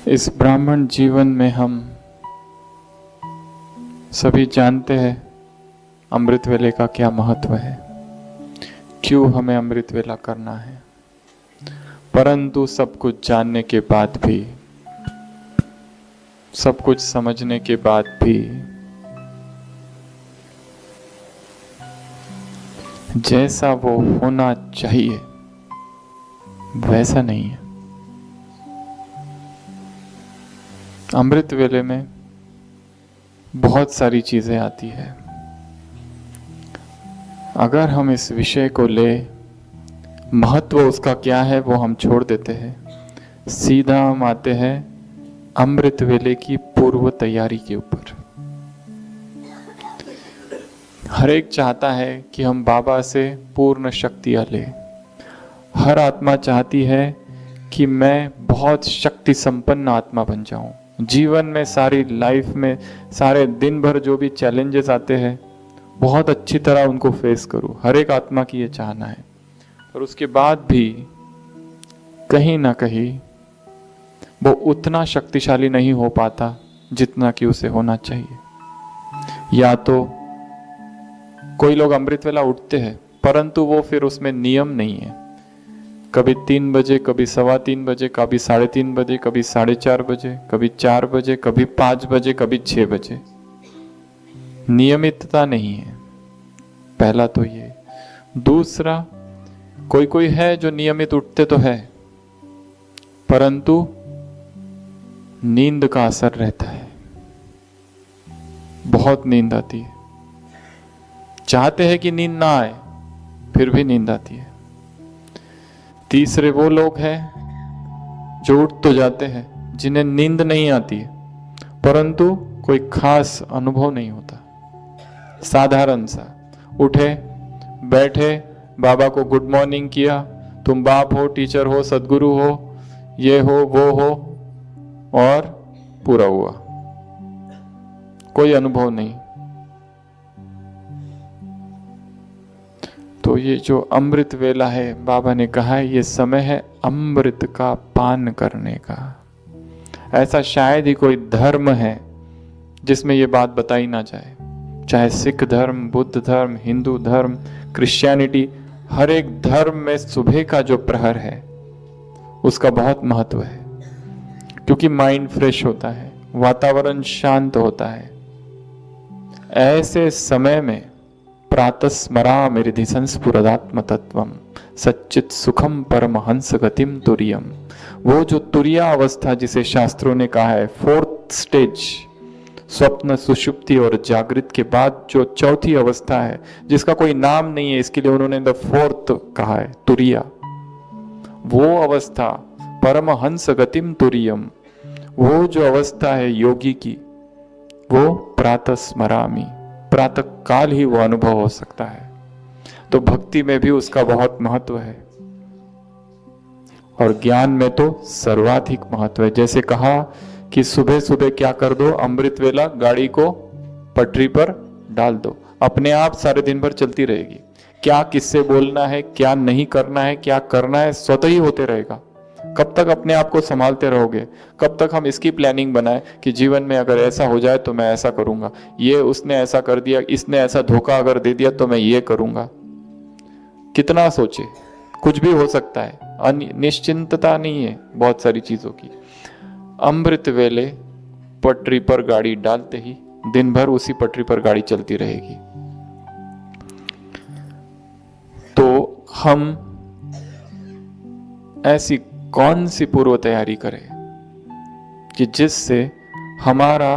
इस ब्राह्मण जीवन में हम सभी जानते हैं अमृत वेले का क्या महत्व है, क्यों हमें अमृत वेला करना है। परंतु सब कुछ जानने के बाद भी, सब कुछ समझने के बाद भी जैसा वो होना चाहिए वैसा नहीं है। अमृत वेले में बहुत सारी चीजें आती है। अगर हम इस विषय को ले, महत्व उसका क्या है वो हम छोड़ देते हैं, सीधा हम आते हैं अमृत वेले की पूर्व तैयारी के ऊपर। हर एक चाहता है कि हम बाबा से पूर्ण शक्तियां ले। हर आत्मा चाहती है कि मैं बहुत शक्ति संपन्न आत्मा बन जाऊं। जीवन में, सारी लाइफ में, सारे दिन भर जो भी चैलेंजेस आते हैं बहुत अच्छी तरह उनको फेस करूं। हर एक आत्मा की ये चाहना है। पर उसके बाद भी कहीं ना कहीं वो उतना शक्तिशाली नहीं हो पाता जितना कि उसे होना चाहिए। या तो कोई लोग अमृत वेला उठते हैं परंतु वो फिर उसमें नियम नहीं है। कभी 3 बजे, कभी 3:15 बजे, कभी 3:30 बजे, कभी 4:30 बजे, कभी 4 बजे, कभी 5 बजे, कभी 6 बजे। नियमितता नहीं है। पहला तो ये। दूसरा, कोई कोई है जो नियमित उठते तो है परंतु नींद का असर रहता है। बहुत नींद आती है। चाहते हैं कि नींद ना आए फिर भी नींद आती है। तीसरे वो लोग हैं जो उठ तो जाते हैं जिन्हें नींद नहीं आती है परंतु कोई खास अनुभव नहीं होता। साधारण सा उठे, बैठे, बाबा को गुड मॉर्निंग किया, तुम बाप हो, टीचर हो, सदगुरु हो, ये हो, वो हो, और पूरा हुआ। कोई अनुभव नहीं। तो ये जो अमृत वेला है, बाबा ने कहा है ये समय है अमृत का पान करने का। ऐसा शायद ही कोई धर्म है जिसमें ये बात बताई ना जाए। चाहे सिख धर्म, बुद्ध धर्म, हिंदू धर्म, क्रिश्चियनिटी, हर एक धर्म में सुबह का जो प्रहर है उसका बहुत महत्व है। क्योंकि माइंड फ्रेश होता है, वातावरण शांत होता है। ऐसे समय में प्रातस्मरामि हृदि संस्फुरदात्म तत्वम सच्चित सुखम परमहंस गतिम तुरियम। वो जो तुरिया अवस्था जिसे शास्त्रों ने कहा है 4th स्टेज, स्वप्न, सुषुप्ति और जागृत के बाद जो 4थी अवस्था है जिसका कोई नाम नहीं है, इसके लिए उन्होंने द 4th कहा है, तुरिया। वो अवस्था परमहंस गतिम तुरियम, वो जो अवस्था है योगी की, वो प्रातस्मरामि, प्रातः काल ही वो अनुभव हो सकता है। तो भक्ति में भी उसका बहुत महत्व है और ज्ञान में तो सर्वाधिक महत्व है। जैसे कहा कि सुबह सुबह क्या कर दो, अमृत वेला गाड़ी को पटरी पर डाल दो, अपने आप सारे दिन भर चलती रहेगी। क्या किससे बोलना है, क्या नहीं करना है, क्या करना है, स्वतः ही होते रहेगा। कब तक अपने आप को संभालते रहोगे? कब तक हम इसकी प्लानिंग बनाए कि जीवन में अगर ऐसा हो जाए तो मैं ऐसा करूंगा, ये उसने ऐसा कर दिया, इसने ऐसा धोखा अगर दे दिया तो मैं ये करूंगा। कितना सोचे, कुछ भी हो सकता है। निश्चिंतता नहीं है बहुत सारी चीजों की। अमृत वेले पटरी पर गाड़ी डालते ही दिन भर उसी पटरी पर गाड़ी चलती रहेगी। तो हम ऐसी कौन सी पूर्व तैयारी करें कि जिससे हमारा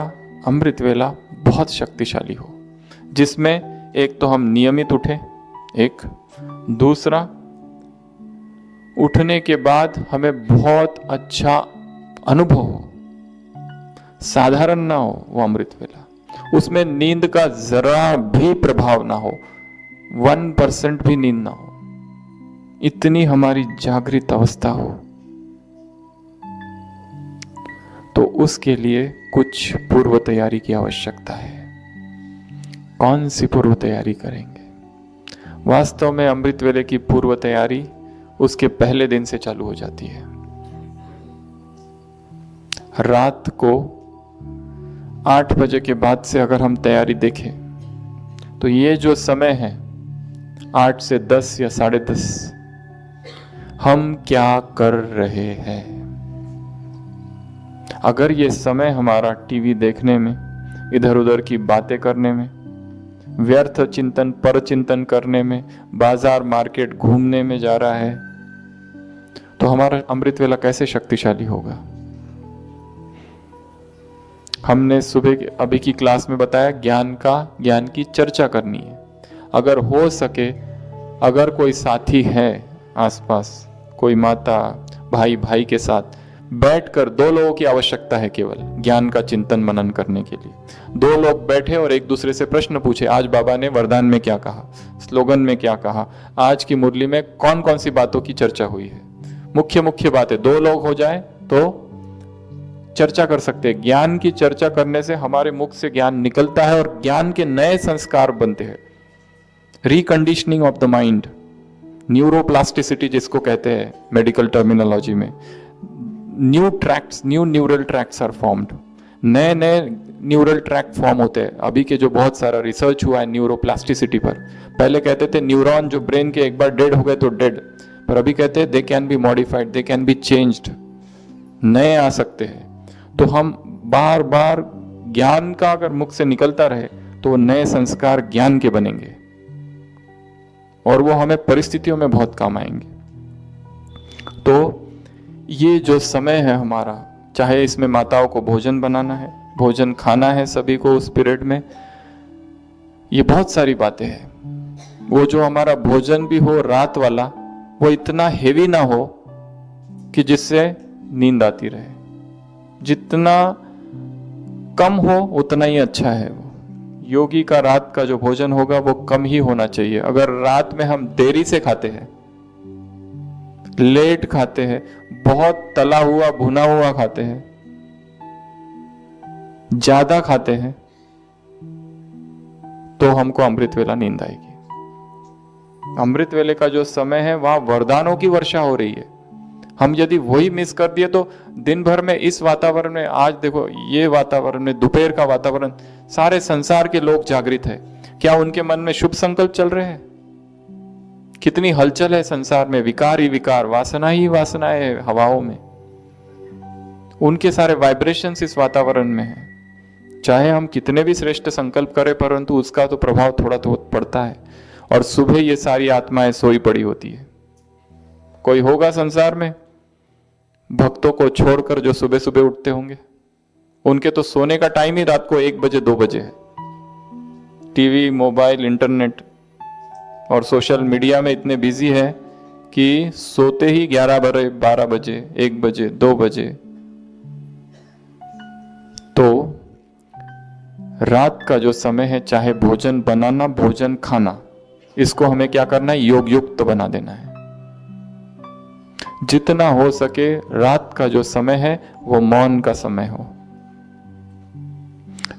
अमृत वेला बहुत शक्तिशाली हो, जिसमें एक तो हम नियमित उठे, एक दूसरा उठने के बाद हमें बहुत अच्छा अनुभव हो, साधारण ना हो वो अमृत वेला, उसमें नींद का जरा भी प्रभाव ना हो, 1% भी नींद ना हो, इतनी हमारी जागृत अवस्था हो। तो उसके लिए कुछ पूर्व तैयारी की आवश्यकता है। कौन सी पूर्व तैयारी करेंगे? वास्तव में अमृत वेले की पूर्व तैयारी उसके पहले दिन से चालू हो जाती है। रात को 8 बजे के बाद से अगर हम तैयारी देखें तो ये जो समय है 8 से 10 या 10:30, हम क्या कर रहे हैं? अगर ये समय हमारा टीवी देखने में, इधर उधर की बातें करने में, व्यर्थ चिंतन पर चिंतन करने में, बाजार मार्केट घूमने में जा रहा है, तो हमारा अमृत वेला कैसे शक्तिशाली होगा? हमने सुबह अभी की क्लास में बताया ज्ञान की चर्चा करनी है। अगर हो सके, अगर कोई साथी है आसपास, कोई माता भाई के साथ बैठकर, 2 लोगों की आवश्यकता है केवल ज्ञान का चिंतन मनन करने के लिए। 2 लोग बैठे और एक दूसरे से प्रश्न पूछे, आज बाबा ने वरदान में क्या कहा, स्लोगन में क्या कहा, आज की मुरली में कौन कौन सी बातों की चर्चा हुई है। मुख्य बातें 2 लोग हो जाए तो चर्चा कर सकते हैं। ज्ञान की चर्चा करने से हमारे मुख से ज्ञान निकलता है और ज्ञान के नए संस्कार बनते हैं। Reconditioning of the mind, neuroplasticity जिसको कहते हैं मेडिकल टर्मिनोलॉजी में, new neural tracts are formed. नए न्यूरल ट्रैक्ट फॉर्म होते हैं। अभी के जो बहुत सारा रिसर्च हुआ है न्यूरोप्लास्टिसिटी पर, पहले कहते थे न्यूरॉन जो ब्रेन के एक बार डेड हो गए तो डेड, पर अभी कहते हैं they can be modified, they can be changed, नए आ सकते हैं। तो हम बार बार ज्ञान का अगर मुख से निकलता रहे तो नए संस्कार ज्ञान के बनेंगे और वो हमें परिस्थितियों में बहुत काम आएंगे। तो ये जो समय है हमारा, चाहे इसमें माताओं को भोजन बनाना है, भोजन खाना है सभी को उस पीरियड में, ये बहुत सारी बातें हैं। वो जो हमारा भोजन भी हो रात वाला, वो इतना हेवी ना हो कि जिससे नींद आती रहे। जितना कम हो उतना ही अच्छा है। वो योगी का रात का जो भोजन होगा वो कम ही होना चाहिए। अगर रात में हम देरी से खाते हैं, लेट खाते हैं, बहुत तला हुआ भुना हुआ खाते हैं, ज्यादा खाते हैं, तो हमको अमृत वेला नींद आएगी। अमृत वेले का जो समय है वहां वरदानों की वर्षा हो रही है। हम यदि वही मिस कर दिए तो दिन भर में इस वातावरण में, आज देखो ये वातावरण में, दोपहर का वातावरण, सारे संसार के लोग जागृत है। क्या उनके मन में शुभ संकल्प चल रहे हैं? कितनी हलचल है संसार में, विकार ही विकार, वासना ही वासनाएं है हवाओं में। उनके सारे वाइब्रेशंस इस वातावरण में है। चाहे हम कितने भी श्रेष्ठ संकल्प करें, परंतु उसका तो प्रभाव थोड़ा तो पड़ता है। और सुबह ये सारी आत्माएं सोई पड़ी होती है। कोई होगा संसार में भक्तों को छोड़कर जो सुबह सुबह उठते होंगे? उनके तो सोने का टाइम ही रात को 1 बजे 2 बजे है। टीवी, मोबाइल, इंटरनेट और सोशल मीडिया में इतने बिजी है कि सोते ही 11 बजे, 12 बजे, 1 बजे, 2 बजे। तो रात का जो समय है, चाहे भोजन बनाना, भोजन खाना, इसको हमें क्या करना है? योग युक्त बना देना है। जितना हो सके रात का जो समय है वो मौन का समय हो।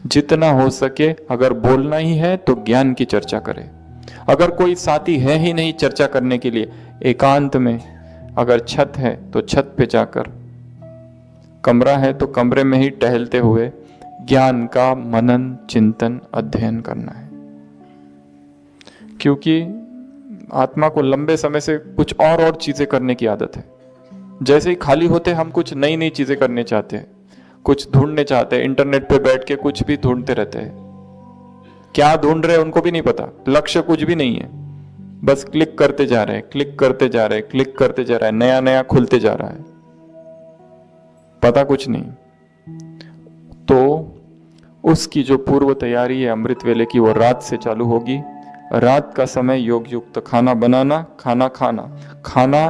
जितना हो सके अगर बोलना ही है तो ज्ञान की चर्चा करें। अगर कोई साथी है ही नहीं चर्चा करने के लिए, एकांत में, अगर छत है तो छत पे जाकर, कमरा है तो कमरे में ही टहलते हुए ज्ञान का मनन, चिंतन, अध्ययन करना है। क्योंकि आत्मा को लंबे समय से कुछ और चीजें करने की आदत है। जैसे ही खाली होते हम कुछ नई नई चीजें करने चाहते हैं, कुछ ढूंढने चाहते हैं, इंटरनेट पे बैठ के कुछ भी ढूंढते रहते हैं। क्या ढूंढ रहे हैं उनको भी नहीं पता, लक्ष्य कुछ भी नहीं है, बस क्लिक करते जा रहे हैं, क्लिक करते जा रहे हैं, क्लिक करते जा रहा है, नया नया खुलते जा रहा है, पता कुछ नहीं। तो उसकी जो पूर्व तैयारी है अमृत वेले की, वो रात से चालू होगी। रात का समय योग युक्त खाना बनाना, खाना खाना। खाना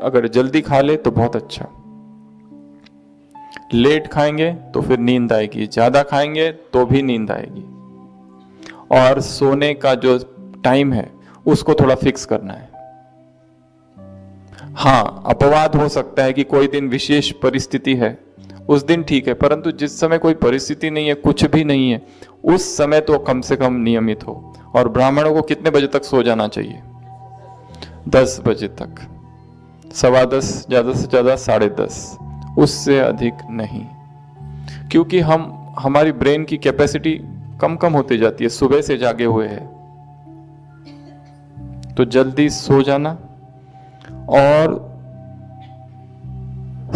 अगर जल्दी खा ले तो बहुत अच्छा, लेट खाएंगे तो फिर नींद आएगी, ज्यादा खाएंगे तो भी नींद आएगी। और सोने का जो टाइम है उसको थोड़ा फिक्स करना है। हाँ, अपवाद हो सकता है कि कोई दिन विशेष परिस्थिति है, उस दिन ठीक है, परंतु जिस समय कोई परिस्थिति नहीं है, कुछ भी नहीं है, उस समय तो कम से कम नियमित हो। और ब्राह्मणों को कितने बजे तक सो जाना चाहिए? 10 बजे तक, 10:15, ज्यादा से ज्यादा 10:30, उससे अधिक नहीं। क्योंकि हमारी ब्रेन की कैपेसिटी कम कम होती जाती है, सुबह से जागे हुए हैं। तो जल्दी सो जाना। और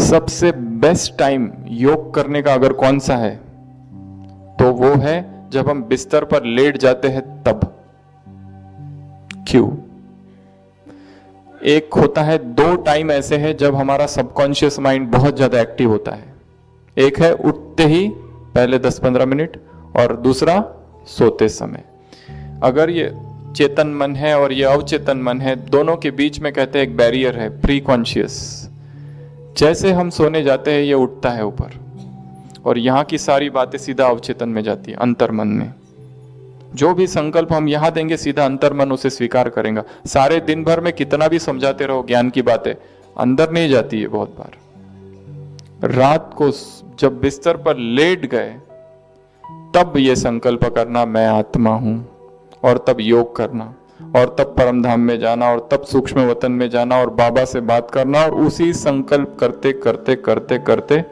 सबसे बेस्ट टाइम योग करने का अगर कौन सा है, तो वो है जब हम बिस्तर पर लेट जाते हैं तब। क्यों? एक होता है, दो टाइम ऐसे हैं जब हमारा सबकॉन्शियस माइंड बहुत ज्यादा एक्टिव होता है। एक है उठते ही पहले 10-15 मिनट, और दूसरा सोते समय। अगर ये चेतन मन है और ये अवचेतन मन है, दोनों के बीच में कहते हैं एक बैरियर है, प्री कॉन्शियस। जैसे हम सोने जाते हैं ये उठता है ऊपर, और यहाँ की सारी बातें सीधा अवचेतन में जाती है, अंतर्मन में। जो भी संकल्प हम यहाँ देंगे सीधा अंतर्मन उसे स्वीकार करेगा। सारे दिन भर में कितना भी समझाते रहो ज्ञान की बातें, अंदर नहीं जाती है बहुत बार। रात को जब बिस्तर पर लेट गए तब ये संकल्प करना मैं आत्मा हूं, और तब योग करना, और तब परम धाम में जाना, और तब सूक्ष्म वतन में जाना, और बाबा से बात करना, और उसी संकल्प करते करते करते करते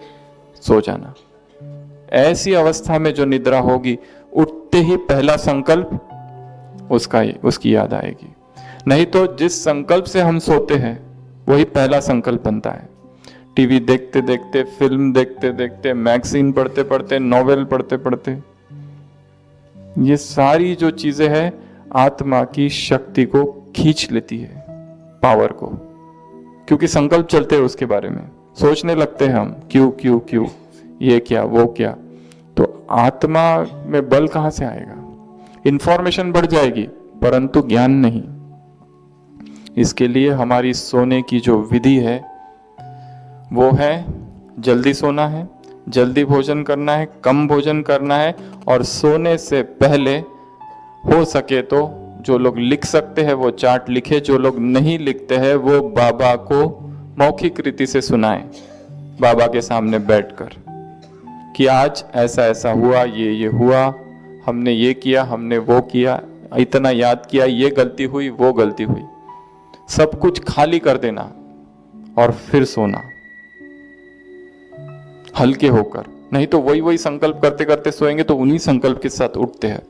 सो जाना। ऐसी अवस्था में जो निद्रा होगी, उठते ही पहला संकल्प उसकी याद आएगी। नहीं तो जिस संकल्प से हम सोते हैं वही पहला संकल्प बनता है। टीवी देखते देखते, फिल्म देखते देखते, मैगजीन पढ़ते पढ़ते, नॉवेल पढ़ते पढ़ते, ये सारी जो चीजें हैं आत्मा की शक्ति को खींच लेती है, पावर को। क्योंकि संकल्प चलते हैं उसके बारे में, सोचने लगते हैं हम, क्यों क्यों क्यों, ये क्या वो क्या। तो आत्मा में बल कहां से आएगा? इंफॉर्मेशन बढ़ जाएगी परंतु ज्ञान नहीं। इसके लिए हमारी सोने की जो विधि है वो है जल्दी सोना है, जल्दी भोजन करना है, कम भोजन करना है, और सोने से पहले हो सके तो जो लोग लिख सकते हैं वो चार्ट लिखे, जो लोग नहीं लिखते हैं वो बाबा को मौखिक रीति से सुनाएं, बाबा के सामने बैठकर, कि आज ऐसा ऐसा हुआ, ये हुआ, हमने ये किया, हमने वो किया, इतना याद किया, ये गलती हुई, वो गलती हुई। सब कुछ खाली कर देना और फिर सोना हल्के होकर। नहीं तो वही वही संकल्प करते करते सोएंगे तो उन्हीं संकल्प के साथ उठते हैं।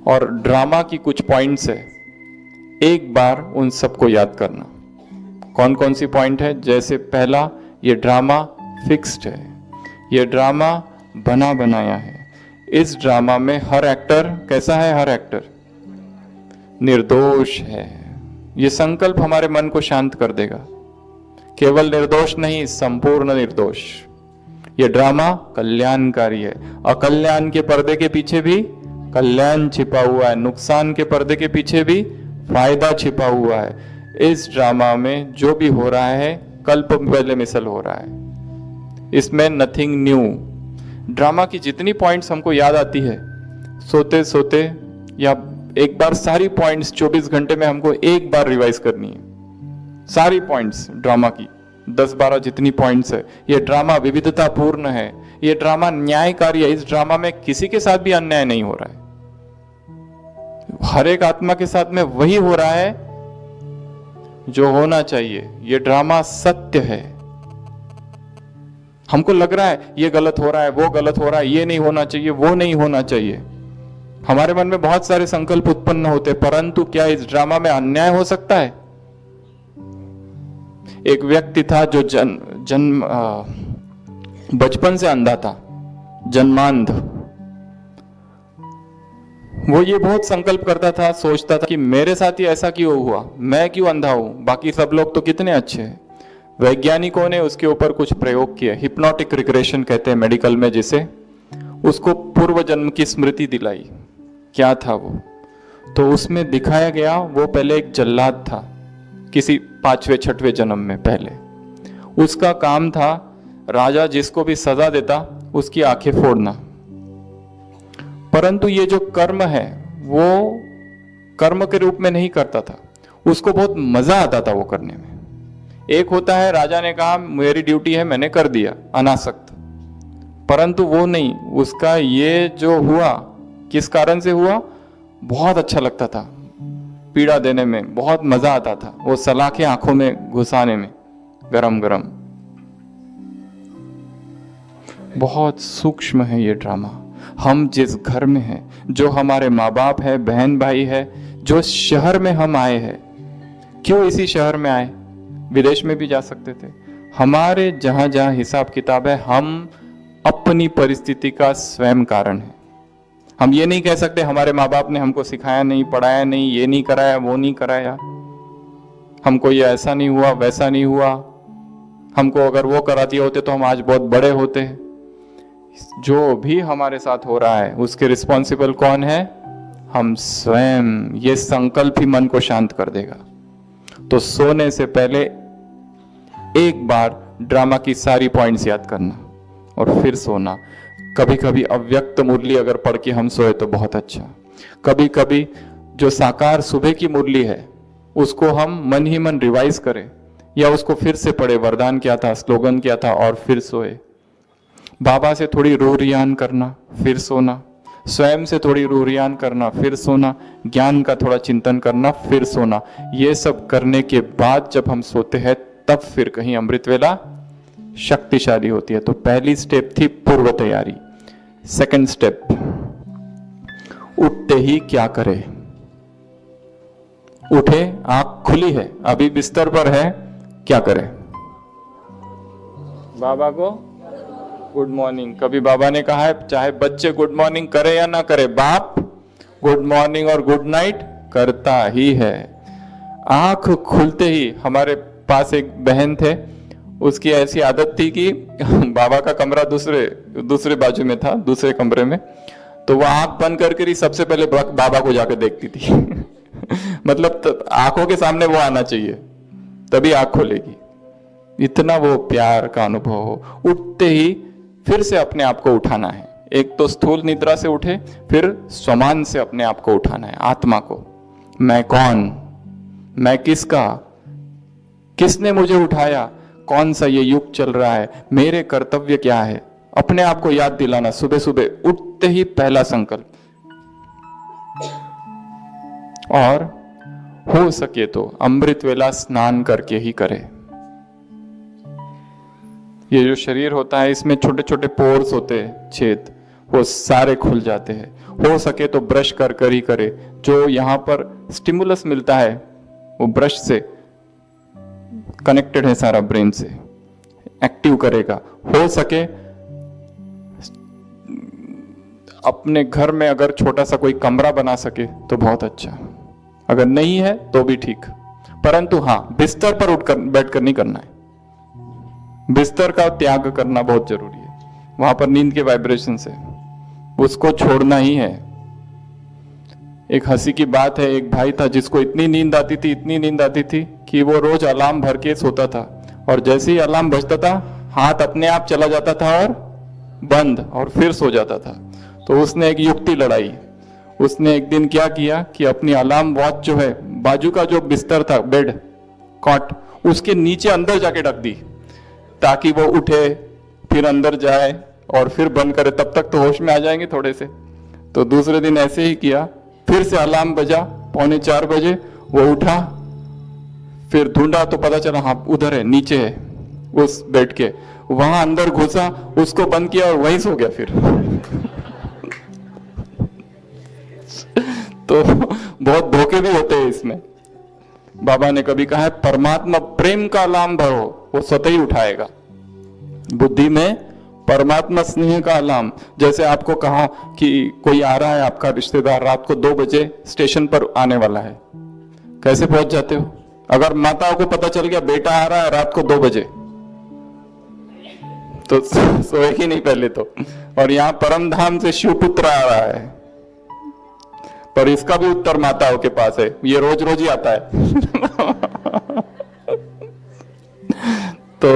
और ड्रामा की कुछ पॉइंट्स है, एक बार उन सबको याद करना। कौन कौन सी पॉइंट है? जैसे पहला, ये ड्रामा फिक्स्ड है, ये ड्रामा बना बनाया है। इस ड्रामा में हर एक्टर कैसा है? हर एक्टर निर्दोष है। ये संकल्प हमारे मन को शांत कर देगा। केवल निर्दोष नहीं, संपूर्ण निर्दोष। ये ड्रामा कल्याणकारी है। अकल्याण के पर्दे के पीछे भी कल्याण छिपा हुआ है, नुकसान के पर्दे के पीछे भी फायदा छिपा हुआ है। इस ड्रामा में जो भी हो रहा है कल्प पहले मिसल हो रहा है, इसमें नथिंग न्यू। ड्रामा की जितनी पॉइंट्स हमको याद आती है सोते सोते, या एक बार सारी पॉइंट्स 24 घंटे में हमको एक बार रिवाइज करनी है, सारी पॉइंट्स ड्रामा की 10-12 जितनी पॉइंट्स है। ये ड्रामा विविधता पूर्ण है, ये ड्रामा न्यायकारी है। इस ड्रामा में किसी के साथ भी अन्याय नहीं हो रहा है, हर एक आत्मा के साथ में वही हो रहा है जो होना चाहिए। ये ड्रामा सत्य है। हमको लग रहा है ये गलत हो रहा है, वो गलत हो रहा है, ये नहीं होना चाहिए, वो नहीं होना चाहिए। हमारे मन में बहुत सारे संकल्प उत्पन्न होते, परंतु क्या इस ड्रामा में अन्याय हो सकता है? एक व्यक्ति था जो बचपन से अंधा था, जन्मांध। वो ये बहुत संकल्प करता था, सोचता था कि मेरे साथ ही ऐसा क्यों हुआ, मैं क्यों अंधा हूं, बाकी सब लोग तो कितने अच्छे हैं। वैज्ञानिकों ने उसके ऊपर कुछ प्रयोग किए, हिप्नोटिक रिग्रेशन कहते हैं मेडिकल में जिसे। उसको पूर्व जन्म की स्मृति दिलाई। क्या था वो? तो उसमें दिखाया गया वो पहले एक जल्लाद था किसी 5वें-6वें जन्म में। पहले उसका काम था राजा जिसको भी सजा देता उसकी आंखें फोड़ना। परंतु ये जो कर्म है वो कर्म के रूप में नहीं करता था, उसको बहुत मजा आता था वो करने में। एक होता है राजा ने कहा मेरी ड्यूटी है, मैंने कर दिया अनासक्त, परंतु वो नहीं, उसका ये जो हुआ किस कारण से हुआ, बहुत अच्छा लगता था, पीड़ा देने में बहुत मजा आता था, वो सलाखें आंखों में घुसाने में गरम गरम। बहुत सूक्ष्म है ये ड्रामा। हम जिस घर में हैं, जो हमारे माँ बाप है, बहन भाई है, जो शहर में हम आए हैं, क्यों इसी शहर में आए, विदेश में भी जा सकते थे। हमारे जहां जहां हिसाब किताब है, हम अपनी परिस्थिति का स्वयं कारण है। हम ये नहीं कह सकते हमारे माँ बाप ने हमको सिखाया नहीं, पढ़ाया नहीं, ये नहीं कराया, वो नहीं कराया, हमको ये ऐसा नहीं हुआ, वैसा नहीं हुआ, हमको अगर वो करा दिए होते तो हम आज बहुत बड़े होते हैं। जो भी हमारे साथ हो रहा है उसके रिस्पॉन्सिबल कौन है? हम स्वयं। ये संकल्प ही मन को शांत कर देगा। तो सोने से पहले एक बार ड्रामा की सारी पॉइंट्स याद करना और फिर सोना। कभी कभी अव्यक्त मुरली अगर पढ़ के हम सोए तो बहुत अच्छा। कभी कभी जो साकार सुबह की मुरली है उसको हम मन ही मन रिवाइज करें, या उसको फिर से पढ़े, वरदान क्या था, स्लोगन क्या था, और फिर सोए। बाबा से थोड़ी रूह रियान करना, फिर सोना। स्वयं से थोड़ी रूह रियान करना, फिर सोना। ज्ञान का थोड़ा चिंतन करना, फिर सोना। ये सब करने के बाद जब हम सोते हैं तब फिर कहीं अमृत वेला शक्तिशाली होती है। तो पहली स्टेप थी पूर्व तैयारी। सेकंड स्टेप, उठते ही क्या करे। उठे, आंख खुली है, अभी बिस्तर पर है, क्या करे? बाबा को गुड मॉर्निंग। कभी बाबा ने कहा है चाहे बच्चे गुड मॉर्निंग करे या ना करे, बाप गुड मॉर्निंग और गुड नाइट करता ही है। आंख खुलते ही, हमारे पास एक बहन थे, उसकी ऐसी आदत थी कि बाबा का कमरा दूसरे बाजू में था, दूसरे कमरे में, तो वह आंख बंद करके ही सबसे पहले बाबा को जाकर देखती थी। मतलब आंखों के सामने वो आना चाहिए, तभी आंख खोलेगी। इतना वो प्यार का अनुभव हो। उठते ही फिर से अपने आप को उठाना है। एक तो स्थूल निद्रा से उठे, फिर स्वमान से अपने आप को उठाना है, आत्मा को। मैं कौन, मैं किसका, किसने मुझे उठाया, कौन सा ये युग चल रहा है, मेरे कर्तव्य क्या है, अपने आप को याद दिलाना। सुबह सुबह उठते ही पहला संकल्प। और हो सके तो अमृत वेला स्नान करके ही करे। ये जो शरीर होता है इसमें छोटे छोटे पोर्स होते हैं, छेद, वो सारे खुल जाते हैं। हो सके तो ब्रश कर कर ही करे। जो यहाँ पर स्टिमुलस मिलता है वो ब्रश से कनेक्टेड है, सारा ब्रेन से एक्टिव करेगा। हो सके अपने घर में अगर छोटा सा कोई कमरा बना सके तो बहुत अच्छा, अगर नहीं है तो भी ठीक, परंतु हाँ, बिस्तर पर उठकर बैठकर नहीं करना है। बिस्तर का त्याग करना बहुत जरूरी है। वहां पर नींद के वाइब्रेशन से उसको छोड़ना ही है। एक हंसी की बात है, एक भाई था जिसको इतनी नींद आती थी कि वो रोज अलार्म भर के सोता था, और जैसे ही अलार्म बजता था हाथ अपने आप चला जाता था और बंद, और फिर सो जाता था। तो उसने एक युक्ति लड़ाई। उसने एक दिन क्या किया कि अपनी अलार्म वॉच जो है, बाजू का जो बिस्तर था, बेड कॉट, उसके नीचे अंदर जाके रख दी, ताकि वो उठे, फिर अंदर जाए और फिर बंद करे। तब तक तो होश में आ जाएंगे थोड़े से। तो दूसरे दिन ऐसे ही किया, फिर से अलार्म बजा 3:45 बजे, वो उठा, फिर ढूंढा तो पता चला हाँ उधर है, नीचे है उस बेड के। वहां अंदर घुसा, उसको बंद किया और वहीं सो गया फिर। तो बहुत धोखे भी होते हैं इसमें। बाबा ने कभी कहा है परमात्मा प्रेम का अलार्म भरो, वो स्वतः ही उठाएगा। बुद्धि में परमात्मा स्नेह का अलार्म। जैसे आपको कहा कि कोई आ रहा है आपका रिश्तेदार, रात को 2 बजे स्टेशन पर आने वाला है, कैसे पहुंच जाते हो? अगर माताओं को पता चल गया बेटा आ रहा है रात को 2 बजे, तो सोएगी नहीं पहले तो। और यहाँ परम धाम से शिवपुत्र आ रहा है, पर इसका भी उत्तर माताओं के पास है, ये रोज रोज ही आता है। तो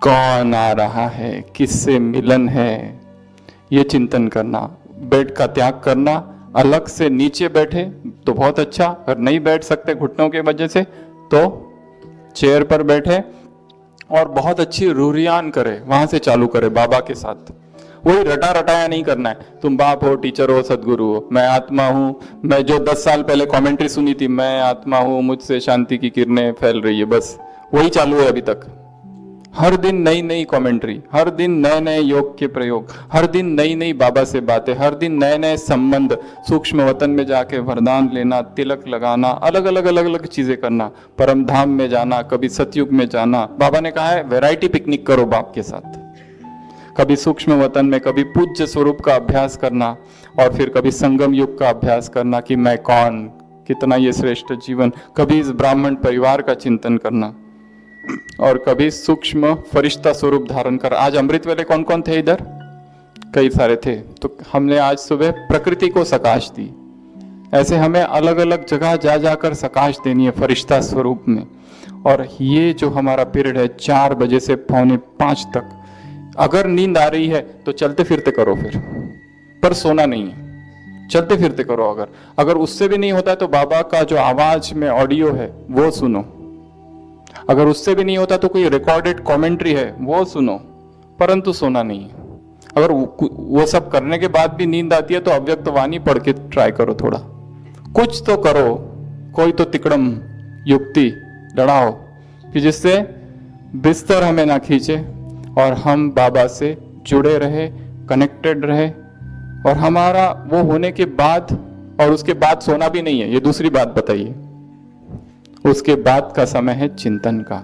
कौन आ रहा है, किससे मिलन है, ये चिंतन करना। बेड का त्याग करना, अलग से नीचे बैठे तो बहुत अच्छा, अगर नहीं बैठ सकते घुटनों के वजह से तो चेयर पर बैठे और बहुत अच्छी रूरियान करे, वहां से चालू करे बाबा के साथ। वही रटा रटाया नहीं करना है, तुम बाप हो, टीचर हो, सदगुरु हो, मैं आत्मा हूं, मैं जो 10 साल पहले कमेंट्री सुनी थी, मैं आत्मा हूं, मुझसे शांति की किरणें फैल रही है, बस वही चालू है अभी तक। हर दिन नई नई कमेंट्री, हर दिन नए नए योग के प्रयोग, हर दिन नई नई बाबा से बातें, हर दिन नए नए संबंध, सूक्ष्म वतन में जाके वरदान लेना, तिलक लगाना, अलग अलग अलग अलग चीजें करना, परम धाम में जाना, कभी सतयुग में जाना। बाबा ने कहा है वैरायटी पिकनिक करो बाप के साथ, कभी सूक्ष्म वतन में, कभी पूज्य स्वरूप का अभ्यास करना, और फिर कभी संगम युग का अभ्यास करना कि मैं कौन, कितना ये श्रेष्ठ जीवन, कभी इस ब्राह्मण परिवार का चिंतन करना, और कभी सूक्ष्म फरिश्ता स्वरूप धारण कर। आज अमृत वेले कौन कौन थे इधर? कई सारे थे। तो हमने आज सुबह प्रकृति को सकाश दी। ऐसे हमें अलग अलग जगह जा जाकर सकाश देनी है फरिश्ता स्वरूप में। और ये जो हमारा पीरियड है 4 बजे से 4:45 तक, अगर नींद आ रही है तो चलते फिरते करो फिर, पर सोना नहीं है, चलते फिरते करो। अगर उससे भी नहीं होता है तो बाबा का जो आवाज में ऑडियो है वो सुनो। अगर उससे भी नहीं होता तो कोई रिकॉर्डेड कमेंट्री है वो सुनो, परंतु सोना नहीं है। अगर वो सब करने के बाद भी नींद आती है तो अव्यक्त वाणी पढ़ के ट्राई करो, थोड़ा कुछ तो करो, कोई तो तिकड़म युक्ति लड़ाओ कि जिससे बिस्तर हमें ना खींचे और हम बाबा से जुड़े रहे, कनेक्टेड रहे। और हमारा वो होने के बाद, और उसके बाद सोना भी नहीं है, ये दूसरी बात बताइए। उसके बाद का समय है चिंतन का,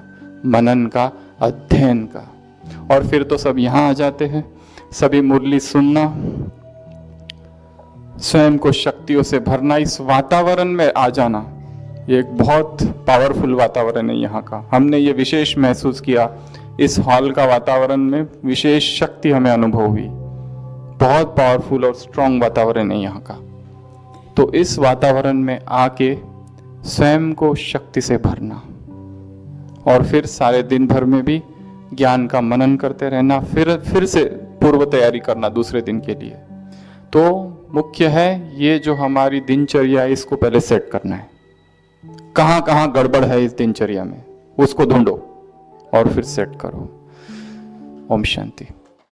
मनन का, अध्ययन का। और फिर तो सब यहां आ जाते हैं, सभी मुरली सुनना, स्वयं को शक्तियों से भरना, इस वातावरण में आ जाना। ये एक बहुत पावरफुल वातावरण है यहाँ का। हमने ये विशेष महसूस किया, इस हॉल का वातावरण में विशेष शक्ति हमें अनुभव हुई। बहुत पावरफुल और स्ट्रांग वातावरण है यहाँ का। तो इस वातावरण में आके स्वयं को शक्ति से भरना, और फिर सारे दिन भर में भी ज्ञान का मनन करते रहना, फिर से पूर्व तैयारी करना दूसरे दिन के लिए। तो मुख्य है ये जो हमारी दिनचर्या है, इसको पहले सेट करना है। कहाँ कहाँ गड़बड़ है इस दिनचर्या में, उसको ढूंढो और फिर सेट करो। ओम शांति।